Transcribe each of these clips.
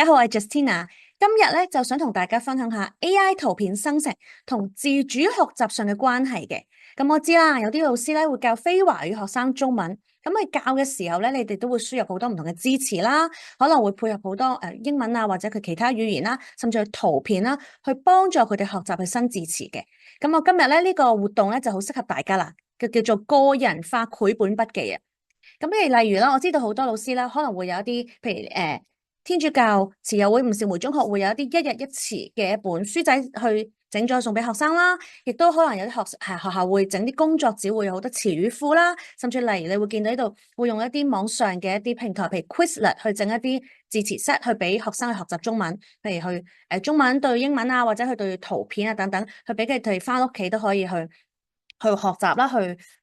家好，我係 Justina。今日咧就想同大家分享下 AI 圖片生成同自主學習上嘅關係嘅。我知啦，有啲老師咧會教非華語學生中文，咁佢教嘅時候咧，你哋都會輸入好多唔同嘅支詞啦，可能會配合好多英文啊，或者佢其他語言啦，甚至係圖片啦，去幫助佢哋學習去新字詞嘅。我今日咧呢個活動咧就好適合大家啦，叫做個人化繪本筆記啊。例如啦，我知道好多老師啦，可能會有一啲，譬如天主教慈幼會吳兆梅中學會有一啲一日一詞嘅一本書仔去整咗送俾學生啦，亦都可能有啲學校會整啲工作紙，會有好多詞語庫啦，甚至例如你會見到呢度會用一啲網上嘅一啲平台，譬如 Quizlet 去整一啲字詞 set 去俾學生去學習中文，譬如去中文對英文啊，或者去對圖片啊等等，去俾佢哋翻屋企都可以去學習啦，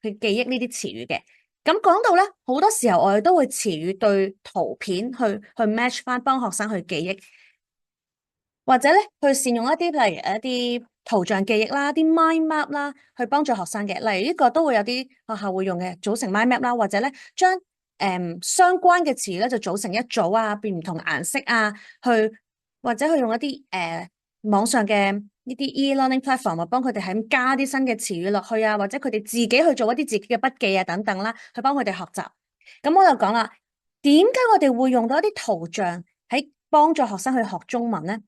去記憶呢啲詞語嘅。咁講到咧，好多時候我哋都會詞語對圖片去 match 翻，幫學生去記憶，或者咧去善用一啲例如一啲圖像記憶啦、啲 mind map 啦，去幫助學生嘅。例如呢個都會有啲學校會用嘅組成 mind map 啦，或者咧將相關嘅詞語咧就組成一組啊，變唔同顏色啊，或者去用一啲網上嘅呢啲 e-learning platform 啊，幫佢哋係咁加啲新嘅詞語落去啊，或者佢哋自己去做一啲自己嘅筆記啊等等啦，去幫佢哋學習。咁我就講啦，點解我哋會用到一啲圖像喺幫助學生去學中文咧？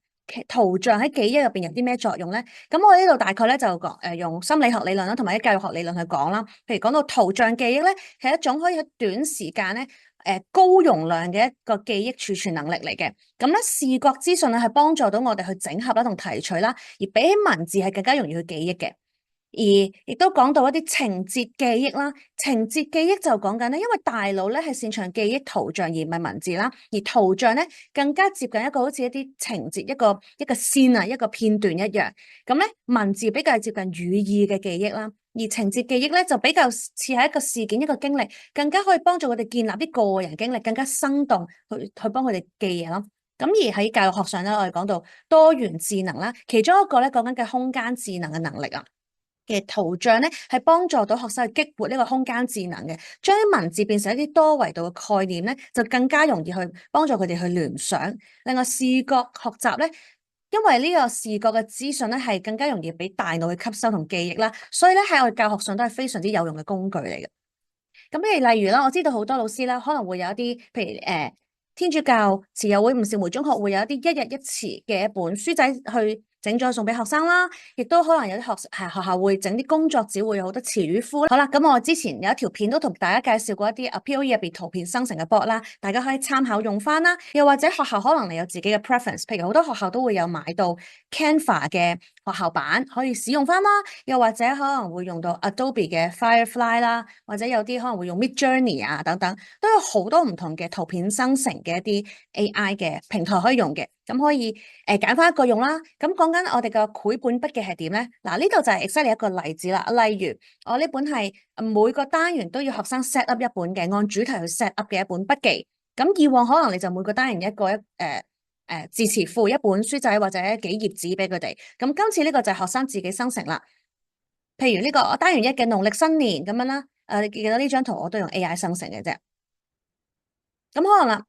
圖像喺記憶入邊有啲咩作用咧？咁我呢度大概咧就講用心理學理論啦，同埋啲教育學理論去講啦。譬如講到圖像記憶咧，係一種可以喺短時間咧高容量嘅一個記憶儲存能力嚟嘅。咁咧視覺資訊咧係幫助到我哋去整合啦同提取啦，而比起文字係更加容易去記憶嘅。而亦都講到一啲情節記憶啦，情節記憶就講緊咧，因為大腦咧係擅長記憶圖像而唔係文字啦，而圖像咧更加接近一個好似一啲情節一個線啊，一個片段一樣。咁咧文字比較接近語意嘅記憶啦，而情節記憶咧就比較似係一個事件一個經歷，更加可以幫助佢哋建立啲個人經歷，更加生動去幫佢哋記嘢咯。咁而喺教育學上咧，我哋講到多元智能啦，其中一個咧講緊嘅空間智能嘅能力啊。嘅圖像咧，係幫助到學生去激活呢個空間智能嘅，將啲文字變成一啲多維度嘅概念咧，就更加容易去幫助佢哋去聯想。另外視覺學習咧，因為呢個視覺嘅資訊咧係更加容易俾大腦去吸收同記憶啦，所以咧喺我哋教學上都係非常之有用嘅工具嚟嘅。例如啦，我知道好多老師啦，可能會有一啲譬如天主教慈幼會吳兆梅中學會有一啲一日一詞嘅一本書仔去整咗送俾學生啦，亦都可能有啲學校會整啲工作紙，會有好多詞語庫。好啦，咁我之前有一條片都同大家介紹過一啲POE 入邊圖片生成嘅 bot 啦，大家可以參考用翻啦。又或者學校可能你有自己嘅 preference，譬如好多學校都會有買到 Canva 嘅學校版可以使用翻啦，又或者可能會用到 Adobe 嘅 Firefly 啦，或者有啲可能會用 Midjourney 啊等等，都有好多唔同嘅圖片生成嘅一啲 AI 嘅平台可以用嘅。咁可以揀翻一個用啦。咁講緊我哋嘅繪本筆記係點咧？嗱，呢度就係 exactly 一個例子啦。例如我呢本係每個單元都要學生 set up 一本嘅，按主題去 set up 嘅一本筆記。咁以往可能你就每個單元一個字詞庫，一本書仔或者幾頁紙俾佢哋。咁今次呢個就係學生自己生成啦。譬如呢個單元一嘅農曆新年咁樣啦。你見到呢張圖我都用 AI 生成嘅啫。咁可能啦。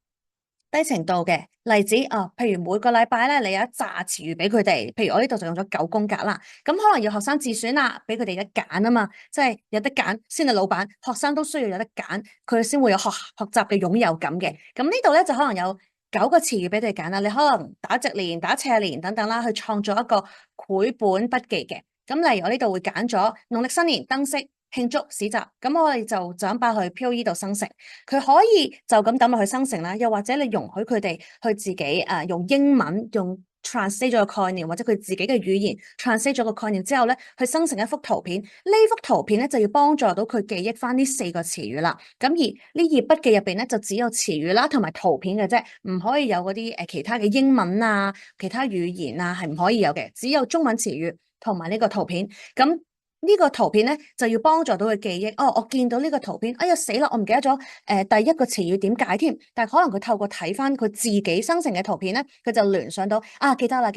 低程度嘅例子譬如每個禮拜咧，你有一紮詞語俾佢哋，譬如我呢度就用咗9宮格啦，咁可能要學生自選啦，俾佢哋一揀啊嘛，即係有得揀先係老闆，學生都需要有得揀，佢先會有學習嘅擁有感嘅。咁呢度咧就可能有9個詞語俾你揀啦，你可能打直連、打斜連等等啦，去創造一個繪本筆記嘅。咁例如我呢度會揀咗農曆新年燈飾慶祝市集，咁我哋就咁擺去 POE 度生成，佢可以就咁抌落去生成啦，又或者你容許佢哋去自己用英文用 translate 咗個概念，或者佢自己嘅語言 translate 咗個概念之後咧，去生成一幅圖片。呢幅圖片咧就要幫助到佢記憶翻呢4個詞語啦。咁而呢頁筆記入邊咧就只有詞語啦同埋圖片嘅啫，唔可以有嗰啲其他嘅英文啊、其他語言啊係唔可以有嘅，只有中文詞語同埋呢個圖片。咁呢個圖片咧就要幫助到佢記憶。我見到呢個圖片，哎呀死啦，我唔記得咗第一個詞語點解添。但係可能佢透過睇翻佢自己生成嘅圖片咧，佢就聯想到記得啦，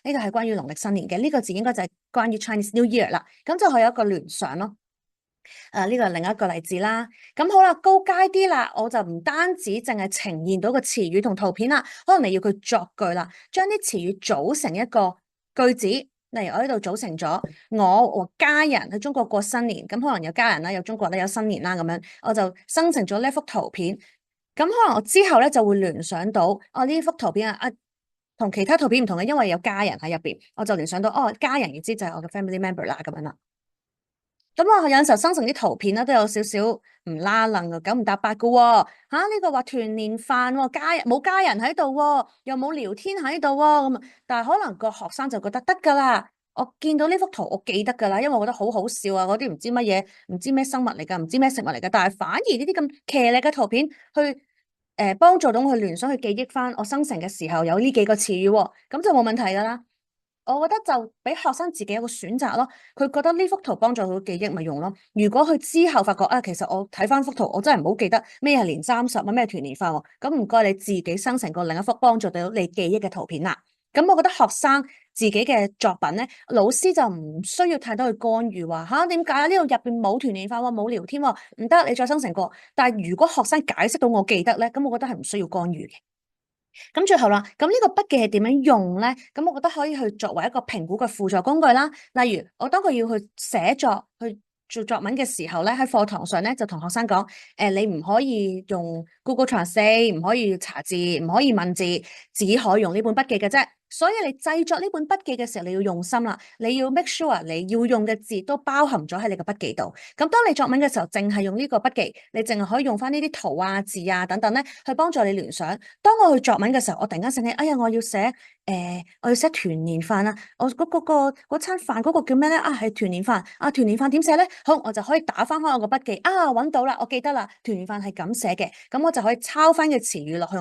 呢個係關於農曆新年嘅，呢個字應該就係關於 Chinese New Year 啦。咁就可以有一個聯想咯。呢個係另一個例子啦。咁好啦，高階啲啦，我就唔單止淨係呈現到個詞語同圖片啦，可能你要佢作句啦，將啲詞語組成一個句子。例如我呢度組成咗我和家人喺中國過新年，咁可能有家人啦，有中國咧，有新年啦，咁樣我就生成咗呢一幅圖片。咁可能我之後咧就會聯想到，呢幅圖片同其他圖片唔同嘅，因為有家人喺入邊，我就聯想到家人，意思就係我嘅 family member 啦，咁樣啦。咁我有陣時候生成啲圖片咧，都有少少唔拉楞嘅，九唔搭八嘅喎。呢個話團年飯喎，冇家人喺度喎，又冇聊天喺度喎，咁啊，但係可能個學生就覺得得㗎啦。我見到呢幅圖，我記得㗎啦，因為我覺得好好笑啊，嗰啲唔知乜嘢，唔知咩生物嚟㗎，唔知咩食物嚟㗎，但係反而呢啲咁騎呢嘅圖片去幫助到我去聯想去記憶翻我生成嘅時候有呢幾個詞語喎，咁就冇問題㗎啦。我覺得就俾學生自己有個選擇咯，佢覺得呢幅圖幫助到記憶咪用咯。如果佢之後發覺其實我睇翻幅圖，我真係唔好記得咩係年30啊，咩團年飯喎，咁唔該你自己生成個另一幅幫助到你記憶嘅圖片啦。咁我覺得學生自己嘅作品咧，老師就唔需要太多去干預，話點解呢度入邊冇團年飯喎，冇聊天喎，唔得，你再生成個。但係如果學生解釋到我記得咧，咁我覺得係唔需要干預嘅。咁最後啦，咁呢個筆記係點樣用咧？咁我覺得可以去作為一個評估嘅輔助工具啦。例如，我當佢要去寫作、去做作文嘅時候咧，喺課堂上咧就同學生講，你唔可以用 Google Translate，唔可以查字，唔可以問字，只可以用呢本筆記嘅啫。所以你製作呢本筆記嘅時候，你要用心啦，你要 make sure 你要用嘅字都包含咗喺你個筆記度。咁當你作文嘅時候，淨係用呢個筆記，你淨係可以用翻呢啲圖啊、字啊等等咧，去幫助你聯想。當我去作文嘅時候，我突然間醒起，哎呀，我要寫團年飯啊！我嗰餐飯嗰個叫咩咧？係團年飯啊！團年飯點寫咧？好，我就可以打翻開我個筆記揾到啦，我記得啦，團年飯係咁寫嘅，咁我就可以抄翻嘅詞語落去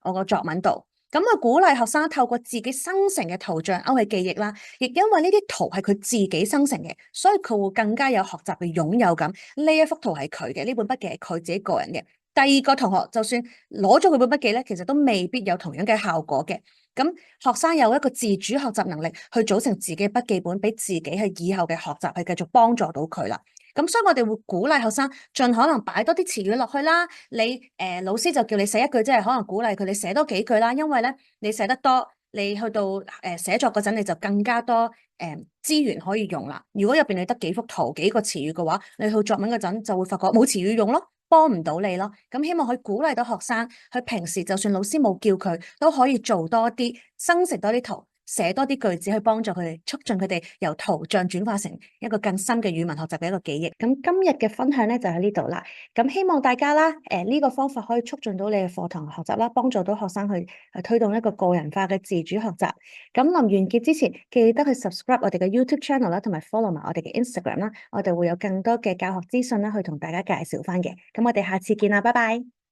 我個作文度。咁啊，鼓勵學生透過自己生成嘅圖像勾起記憶啦，亦因為呢啲圖係佢自己生成嘅，所以佢會更加有學習嘅擁有感。呢一幅圖係佢嘅，呢本筆記係佢自己個人嘅。第二個同學就算攞咗佢本筆記咧，其實都未必有同樣嘅效果嘅。咁學生有一個自主學習能力，去組成自己嘅筆記本，俾自己係以後嘅學習係繼續幫助到佢啦。咁所以我哋會鼓勵學生盡可能擺多啲詞語落去啦。你老師就叫你寫一句，即係可能鼓勵佢哋寫多幾句啦。因為咧你寫得多，你去到寫作嗰陣，你就更加多資源可以用啦。如果入邊你得幾幅圖幾個詞語嘅話，你去作文嗰陣就會發覺冇詞語用咯，幫唔到你咯。咁希望可以鼓勵到學生，佢平時就算老師冇叫佢，都可以做多啲，生成多啲圖，寫多啲句子去幫助佢哋，促進佢哋由圖像轉化成一個更深嘅語文學習嘅一個記憶。咁今日嘅分享咧就喺呢度啦。咁希望大家啦，呢個方法可以促進到你嘅課堂學習啦，幫助到學生去推動一個個人化嘅自主學習。咁臨完結之前，記得去 subscribe 我哋嘅 YouTube channel 啦，同埋 follow 埋我哋嘅 Instagram 啦，我哋會有更多嘅教學資訊啦，去同大家介紹翻嘅。咁我哋下次見啦，拜拜。